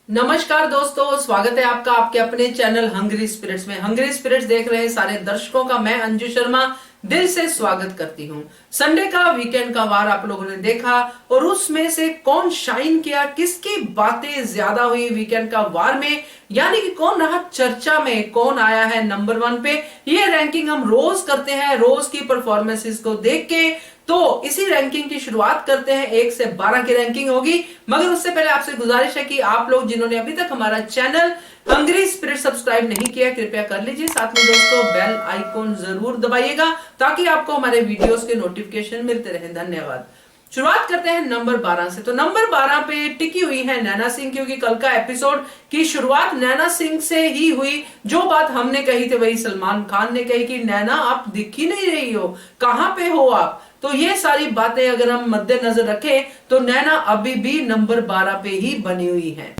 नमस्कार दोस्तों, स्वागत है आपका आपके अपने चैनल हंग्री स्पिरिट्स में। हंग्री स्पिरिट्स देख रहे सारे दर्शकों का मैं अंजू शर्मा दिल से स्वागत करती हूं। संडे का वीकेंड का वार आप लोगों ने देखा और उसमें से कौन शाइन किया, किसकी बातें ज्यादा हुई वीकेंड का वार में, यानी कि कौन रहा चर्चा में, कौन आया है नंबर 1 पे। ये रैंकिंग हम रोज करते हैं, रोज की परफॉर्मेंसेस को देख के। तो इसी रैंकिंग की शुरुआत करते हैं। 1 से 12 की रैंकिंग होगी, मगर उससे पहले आपसे गुजारिश है कि आप लोग जिन्होंने अभी तक हमारा चैनल हंग्री स्पिरिट सब्सक्राइब नहीं किया, कृपया कर लीजिए। साथ में दोस्तों बेल आइकॉन जरूर दबाइएगा ताकि आपको हमारे वीडियोस के नोटिफिकेशन मिलते रहे। धन्यवाद। शुरुआत करते हैं नंबर 12 से। तो नंबर 12 पे टिकी हुई है नैना सिंह, क्योंकि कल का एपिसोड की शुरुआत नैना सिंह से ही हुई। जो बात हमने कही थी वही सलमान खान ने कही कि नैना आप दिख ही नहीं रही हो, कहां पे हो आप। तो ये सारी बातें अगर हम मद्देनजर रखें तो नैना अभी भी नंबर 12 पे ही बनी हुई है।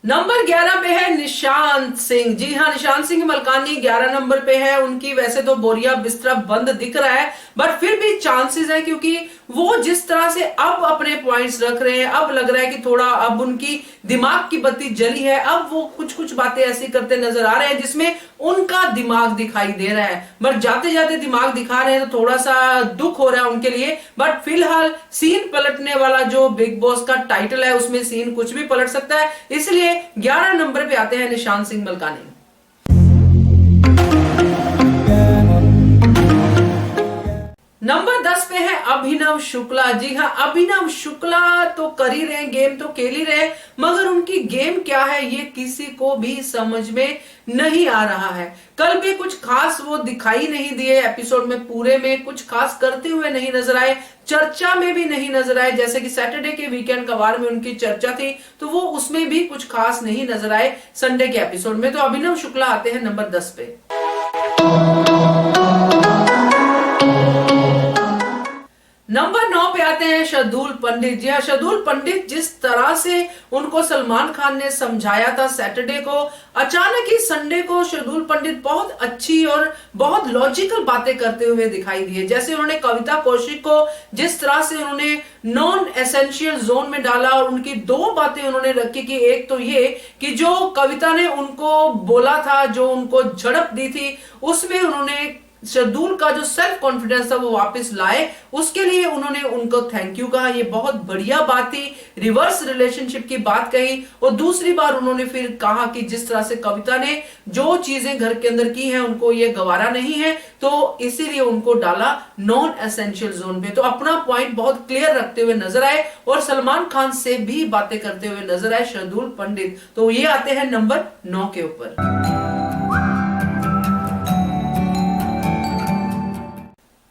नंबर 11 पे है निशांत सिंह। जी हाँ, निशांत सिंह मलकानी 11 नंबर पे है। उनकी वैसे तो बोरिया बिस्तरा बंद दिख रहा है, बट फिर भी चांसेस है, क्योंकि वो जिस तरह से अब अपने पॉइंट्स रख रहे हैं, अब लग रहा है कि थोड़ा अब उनकी दिमाग की बत्ती जली है। अब वो कुछ कुछ बातें ऐसी करते नजर आ रहे हैं जिसमें उनका दिमाग दिखाई दे रहा है। बट जाते जाते दिमाग दिखा रहे हैं तो थोड़ा सा दुख हो रहा है उनके लिए। बट फिलहाल सीन पलटने वाला जो बिग बॉस का टाइटल है उसमें सीन कुछ भी पलट सकता है, इसलिए 11 नंबर पे आते हैं निशांत सिंह मलकानी। नंबर 10 पे है अभिनव शुक्ला। जी हाँ, अभिनव शुक्ला तो कर ही रहे, गेम तो खेल ही रहे, मगर उनकी गेम क्या है ये किसी को भी समझ में नहीं आ रहा है। कल भी कुछ खास वो दिखाई नहीं दिए एपिसोड में, पूरे में कुछ खास करते हुए नहीं नजर आए, चर्चा में भी नहीं नजर आए। जैसे कि सैटरडे के वीकेंड का वार में उनकी चर्चा थी तो वो उसमें भी कुछ खास नहीं नजर आए संडे के एपिसोड में। तो अभिनव शुक्ला आते हैं नंबर 10 पे। नंबर 9 पे आते हैं शार्दुल पंडित। जी हाँ, शार्दुल पंडित जिस तरह से उनको सलमान खान ने समझाया था सैटरडे को, अचानक ही संडे को शार्दुल पंडित बहुत अच्छी और बहुत लॉजिकल बातें करते हुए दिखाई दिए। जैसे उन्होंने कविता कौशिक को जिस तरह से उन्होंने नॉन एसेंशियल जोन में डाला, और उनकी 2 बातें उन्होंने रखी कि एक तो ये कि जो कविता ने उनको बोला था, जो उनको झड़प दी थी, उसमें उन्होंने शार्दुल का जो सेल्फ कॉन्फिडेंस था वो वापस लाए, उसके लिए उन्होंने उनको थैंक यू कहा। ये बहुत बढ़िया बात थी, रिवर्स रिलेशनशिप की बात कही। और दूसरी बार उन्होंने फिर कहा कि जिस तरह से कविता ने जो चीजें घर के अंदर की हैं उनको ये गवारा नहीं है, तो इसीलिए उनको डाला नॉन एसेंशियल जोन पे। तो अपना पॉइंट बहुत क्लियर रखते हुए नजर आए और सलमान खान से भी बातें करते हुए नजर आए शार्दुल पंडित। तो ये आते हैं नंबर 9 के ऊपर।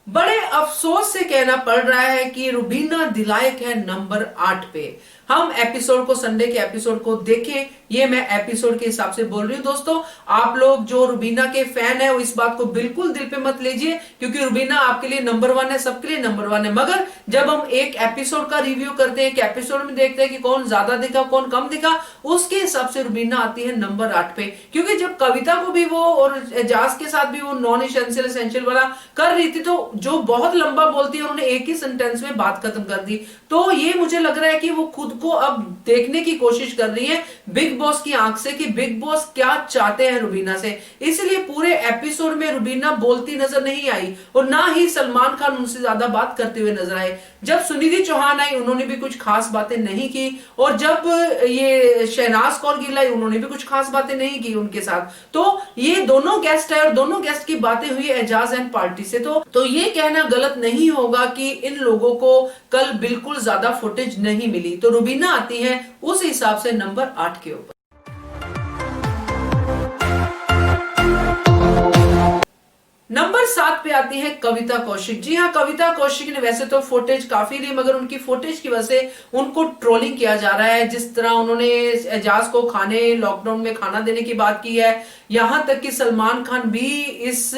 बड़े अफसोस से कहना पड़ रहा है कि रुबीना दिलायक है नंबर 8 पे। हम एपिसोड को, संडे के एपिसोड को देखें, ये मैं एपिसोड के हिसाब से बोल रही हूं दोस्तों। आप लोग जो रुबीना के फैन है वो इस बात को बिल्कुल दिल पे मत लीजिए, क्योंकि रुबीना आपके लिए नंबर 1 है, सबके लिए नंबर 1 है। मगर जब हम एक एपिसोड का रिव्यू करते हैं, एक एपिसोड में देखते हैं कि कौन ज्यादा दिखा कौन कम दिखा, उसके हिसाब से रुबीना आती है नंबर 8 पे। क्योंकि जब कविता को भी वो और एजाज के साथ भी वो नॉन एसेंशियल एसेंशियल वाला कर रही थी, तो जो बहुत लंबा बोलती है उन्होंने एक ही सेंटेंस में बात खत्म कर दी। तो ये मुझे लग रहा है कि वो खुद को अब देखने की कोशिश कर रही है बिग बॉस की आंख से कि बिग बॉस क्या चाहते हैं रुबीना से। इसलिए पूरे एपिसोड में रुबीना बोलती नजर नहीं आई और ना ही सलमान खान उनसे ज्यादा बात करते हुए नजर आए। जब सुनिधि चौहान आई उन्होंने भी कुछ खास बातें नहीं की, और जब ये शहनाज कौर गिल आई उन्होंने भी कुछ खास बातें नहीं की उनके साथ। तो ये दोनों गेस्ट है और दोनों गेस्ट की बातें हुई एजाज एंड पार्टी से। तो ये कहना गलत नहीं होगा कि इन लोगों को कल बिल्कुल ज्यादा फुटेज नहीं मिली। तो रुबीना आती है उस हिसाब से नंबर 8 के ऊपर। नंबर 7 पे आती है कविता कौशिक। जी हाँ, कविता कौशिक ने वैसे तो फुटेज काफी ली, मगर उनकी फुटेज की वजह से उनको ट्रोलिंग किया जा रहा है। जिस तरह उन्होंने एजाज को खाने, लॉकडाउन में खाना देने की बात की है, यहां तक कि सलमान खान भी इस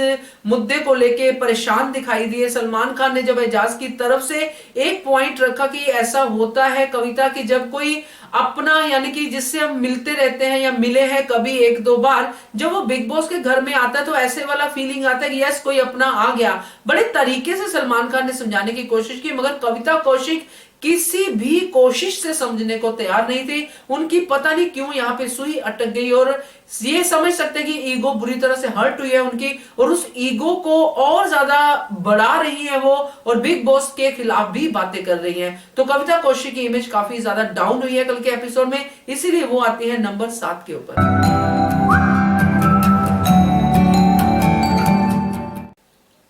मुद्दे को लेके परेशान दिखाई दिए। सलमान खान ने जब एजाज की तरफ से एक पॉइंट रखा कि ऐसा होता है कविता की जब कोई अपना, यानी कि जिससे हम मिलते रहते हैं या मिले हैं कभी 1-2 बार, जब वो बिग बॉस के घर में आता है तो ऐसे वाला फीलिंग आता है यस कोई अपना आ गया। बड़े तरीके से सलमान खान ने समझाने की कोशिश की, मगर कविता कौशिक किसी भी कोशिश से समझने को तैयार नहीं थी। उनकी पता नहीं क्यों यहाँ पे सुई अटक गई, और ये समझ सकते हैं कि ईगो बुरी तरह से हर्ट हुई है उनकी, और उस ईगो को और ज्यादा बढ़ा रही है वो, और बिग बॉस के खिलाफ भी बातें कर रही हैं। तो कविता कौशिक की इमेज काफी ज्यादा डाउन हुई है कल के एपिसोड में, इसीलिए वो आती है नंबर 7 के ऊपर।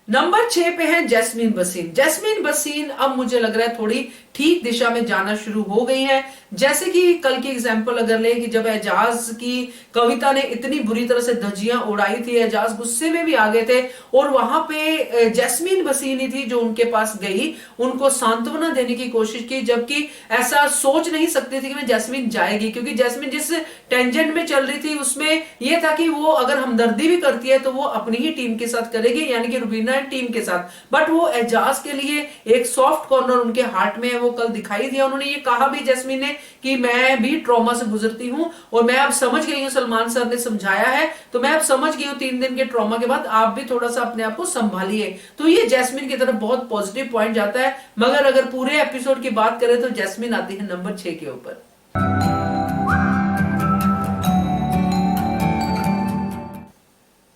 नंबर 6 पे है जैस्मीन भसीन। जैस्मीन भसीन अब मुझे लग रहा है थोड़ी ठीक दिशा में जाना शुरू हो गई है। जैसे कि कल की एग्जांपल अगर ले कि जब एजाज की कविता ने इतनी बुरी तरह से धज्जियां उड़ाई थी, एजाज गुस्से में भी आ गए थे, और वहां पे जैस्मीन भसीन ही थी जो उनके पास गई, उनको सांत्वना देने की कोशिश की, जबकि ऐसा सोच नहीं सकती थी कि मैं जैस्मीन जाएगी, क्योंकि जैस्मीन जिस टेंजेंट में चल रही थी उसमें यह था कि वो अगर हमदर्दी भी करती है तो वो अपनी ही टीम के साथ करेगी, यानी कि रुबीना टीम के साथ। बट वो एजाज के लिए एक सॉफ्ट कॉर्नर उनके हार्ट में है, वो कल दिखाई दिया। उन्होंने ये कहा भी जैस्मीन ने कि मैं भी ट्रॉमा से गुजरती हूं, और मैं अब समझ गई हूं, सलमान सर ने समझाया है तो मैं अब समझ गई हूं 3 दिन के ट्रॉमा के बाद, आप भी थोड़ा सा अपने आप को संभालिए। तो ये जैस्मीन की तरफ बहुत पॉजिटिव पॉइंट जाता है। मगर अगर पूरे एपिसोड की बात करें तो जैस्मीन आती है नंबर 6 के ऊपर।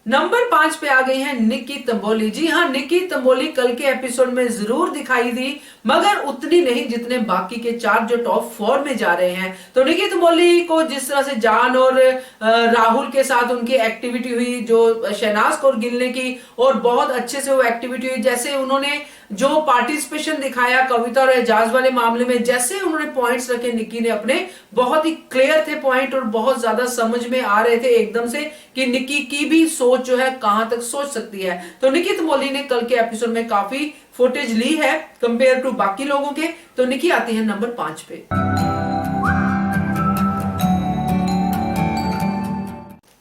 नंबर 5 पे आ गई है निक्की तंबोली। जी हाँ, निक्की तंबोली कल के एपिसोड में जरूर दिखाई दी, मगर उतनी नहीं जितने बाकी के 4 जो टॉप 4 में जा रहे हैं। तो निक्की तंबोली को जिस तरह से जान और राहुल के साथ उनकी एक्टिविटी हुई, जो शहनाज कौर गिल ने की, और बहुत अच्छे से वो एक्टिविटी हुई, जैसे उन्होंने जो पार्टिसिपेशन दिखाया कविता और एजाज वाले मामले में, जैसे उन्होंने पॉइंट्स रखे निक्की ने अपने, बहुत ही क्लियर थे पॉइंट, और बहुत ज्यादा समझ में आ रहे थे एकदम से कि निक्की की भी सोच जो है कहां तक सोच सकती है। तो निक्की तंबोली ने कल के एपिसोड में काफी फुटेज ली है कंपेयर टू बाकी लोगों के। तो निक्की आती है नंबर 5 पे।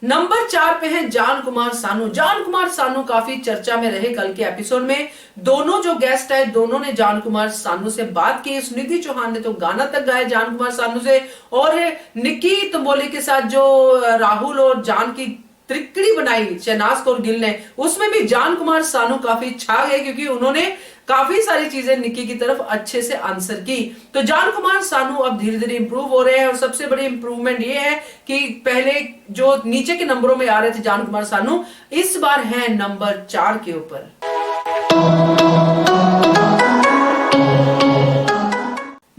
नंबर 4 पे है जान कुमार सानू। जान कुमार सानू काफी चर्चा में रहे कल के एपिसोड में। दोनों जो गेस्ट आए, दोनों ने जान कुमार सानू से बात की। सुनिधि चौहान ने तो गाना तक गाया जान कुमार सानू से, और निक्की तंबोली के साथ जो राहुल और जान की त्रिकड़ी बनाई शहनाज कौर गिल ने, उसमें भी जान कुमार सानू काफी छा गए, क्योंकि उन्होंने काफी सारी चीजें निक्की की तरफ अच्छे से आंसर की। तो जान कुमार सानू अब धीरे धीरे इंप्रूव हो रहे हैं, और सबसे बड़ी इंप्रूवमेंट ये है कि पहले जो नीचे के नंबरों में आ रहे थे जान कुमार सानू, इस बार है नंबर 4 के ऊपर।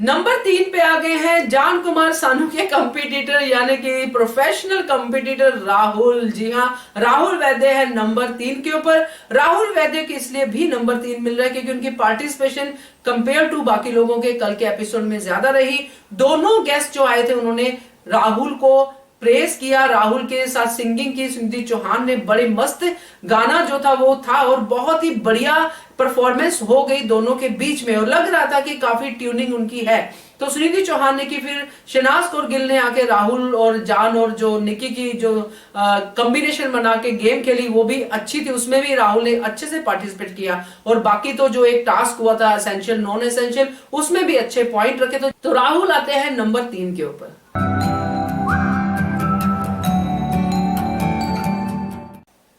नंबर 3 पे आ गए हैं जान कुमार सानू के कंपटीटर, यानी कि प्रोफेशनल कंपटीटर राहुल। जी हाँ, राहुल वैद्य है नंबर 3 के ऊपर। राहुल वैद्य के इसलिए भी नंबर 3 मिल रहा है क्योंकि उनकी पार्टिसिपेशन कंपेयर टू बाकी लोगों के कल के एपिसोड में ज्यादा रही। दोनों गेस्ट जो आए थे उन्होंने राहुल को प्रेस किया, राहुल के साथ सिंगिंग की। सुनिधि चौहान ने बड़े मस्त गाना जो था वो था, और बहुत ही बढ़िया परफॉर्मेंस हो गई दोनों के बीच में, और लग रहा था कि काफी ट्यूनिंग उनकी है। तो सुनिधि चौहान ने की, फिर शहनाज कौर गिल ने आके राहुल और जान और जो निक्की की जो कॉम्बिनेशन बना के गेम खेली वो भी अच्छी थी, उसमें भी राहुल ने अच्छे से पार्टिसिपेट किया। और बाकी तो जो एक टास्क हुआ था एसेंशियल नॉन एसेंशियल, उसमें भी अच्छे पॉइंट रखे। तो राहुल आते हैं नंबर 3 के ऊपर।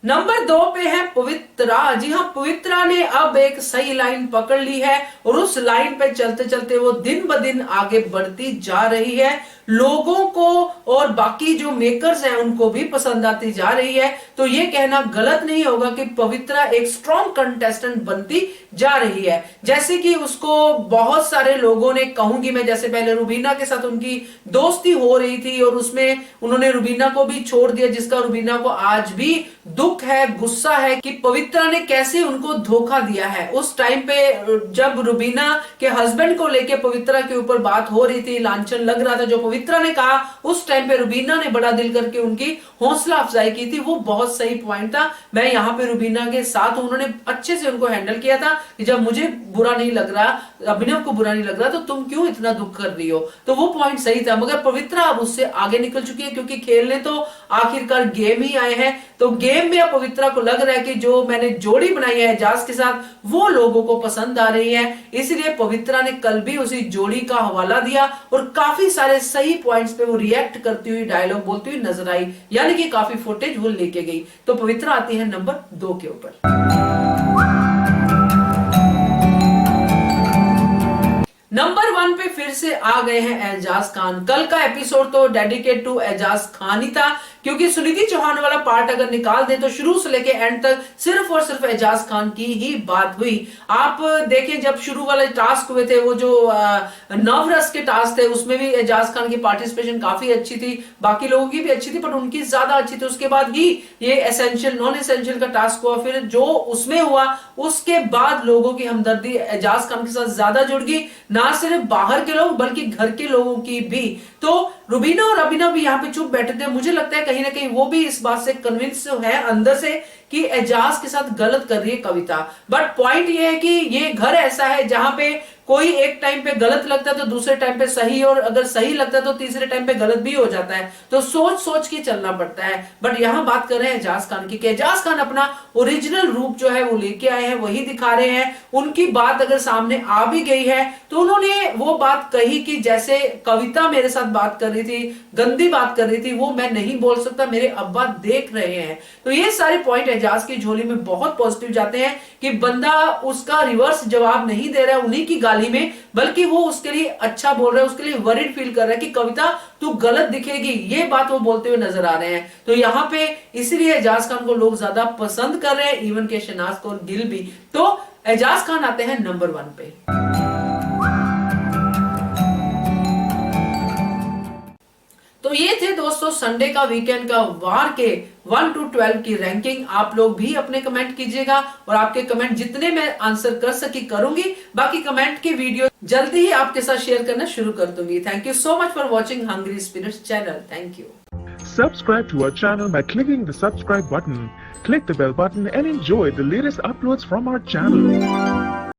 नंबर 2 पे है पवित्रा। जी हाँ, पवित्रा ने अब एक सही लाइन पकड़ ली है, और उस लाइन पे चलते चलते वो दिन ब दिन आगे बढ़ती जा रही है। लोगों को और बाकी जो मेकर्स हैं उनको भी पसंद आती जा रही है। तो ये कहना गलत नहीं होगा कि पवित्रा एक स्ट्रॉन्ग कंटेस्टेंट बनती जा रही है। जैसे कि उसको बहुत सारे लोगों ने, कहूंगी मैं, जैसे पहले रुबीना के साथ उनकी दोस्ती हो रही थी और उसमें उन्होंने रुबीना को भी छोड़ दिया, जिसका रुबीना को आज भी दुख है, गुस्सा है कि पवित्रा ने कैसे उनको धोखा दिया है। उस टाइम पे जब रुबीना के हस्बैंड को लेके पवित्रा के ऊपर बात हो रही थी, लांछन लग रहा था, जो पवित्रा ने कहा उस टाइम पे रुबीना ने बड़ा दिल करके उनकी हौसला अफजाई की थी। वो बहुत सही पॉइंट था। मैं यहाँ पे रुबीना के साथ, उन्होंने अच्छे से उनको हैंडल किया था कि जब मुझे बुरा नहीं लग रहा, अभिनव को बुरा नहीं लग रहा, तो तुम क्यों इतना दुख कर रही हो। तो वो पॉइंट सही था। मगर पवित्रा अब उससे आगे निकल चुकी है, क्योंकि खेलने तो आखिरकार गेम ही आए हैं। तो गेम गेम में अब पवित्रा को लग रहा है कि जो मैंने जोड़ी बनाई है एजाज के साथ वो लोगों को पसंद आ रही है, इसलिए पवित्रा ने कल भी उसी जोड़ी का हवाला दिया और काफी सारे सही पॉइंट्स पे वो रिएक्ट करती हुई डायलॉग बोलती हुई नजर आई, यानी कि काफी फुटेज वो लेके गई। तो पवित्रा आती है नंबर 2 के ऊपर। नंबर 1 पे फिर से आ गए हैं एजाज खान। कल का एपिसोड तो डेडिकेट टू एजाज खान ही था, क्योंकि सुनिधि चौहान वाला पार्ट अगर निकाल दें तो शुरू से लेके एंड तक सिर्फ और सिर्फ एजाज खान की ही बात हुई। आप देखें जब शुरू वाले टास्क हुए थे, वो जो नवरस के टास्क थे, उसमें भी एजाज खान की पार्टिसिपेशन काफी अच्छी थी, बाकी लोगों की भी अच्छी थी पर उनकी ज्यादा अच्छी थी। उसके बाद ही ये एसेंशियल नॉन एसेंशियल का टास्क हुआ, फिर जो उसमें हुआ उसके बाद लोगों की हमदर्दी एजाज खान के साथ ज्यादा जुड़ गई, ना सिर्फ बाहर के लोग बल्कि घर के लोगों की भी। तो रुबीना और अभिनव भी यहाँ पे चुप बैठे थे। मुझे लगता है कहीं ना कहीं वो भी इस बात से कन्विंस है अंदर से कि एजाज के साथ गलत कर रही है कविता। बट पॉइंट ये है कि ये घर ऐसा है जहां पे कोई एक टाइम पे गलत लगता है तो दूसरे टाइम पे सही, और अगर सही लगता है तो तीसरे टाइम पे गलत भी हो जाता है। तो सोच सोच के चलना पड़ता है। बट यहां बात कर रहे हैं एजाज खान की कि एजाज खान अपना ओरिजिनल रूप जो है वो लेके आए हैं, वही दिखा रहे हैं। उनकी बात अगर सामने आ भी गई है तो उन्होंने वो बात कही कि जैसे कविता मेरे साथ बात कर रही थी, गंदी बात कर रही थी, वो मैं नहीं बोल सकता, मेरे अब्बा देख रहे हैं। तो ये सारे पॉइंट एजाज की झोली में बहुत पॉजिटिव जाते हैं कि बंदा उसका रिवर्स जवाब नहीं दे रहा है उन्हीं की गाली में, बल्कि वो उसके लिए अच्छा बोल रहा है, उसके लिए वरीड फील कर रहा है कि कविता तू गलत दिखेगी, ये बात वो बोलते हुए नजर आ रहे हैं। तो यहाँ पे इसीलिए एजाज खान को लोग ज्यादा पसंद कर रहे हैं, इवन के शहनाज कौर गिल भी। तो एजाज खान आते हैं नंबर 1 पे। तो ये थे दोस्तों संडे का वीकेंड का वार के 1 to 12 की रैंकिंग। आप लोग भी अपने कमेंट कीजिएगा और आपके कमेंट जितने मैं आंसर कर सकी करूंगी, बाकी कमेंट के वीडियो जल्दी ही आपके साथ शेयर करना शुरू कर दूंगी। Thank you so much for watching hungry spinners channel. Thank you. Subscribe to our channel by clicking the subscribe button. Click the bell button and enjoy the latest uploads from our channel.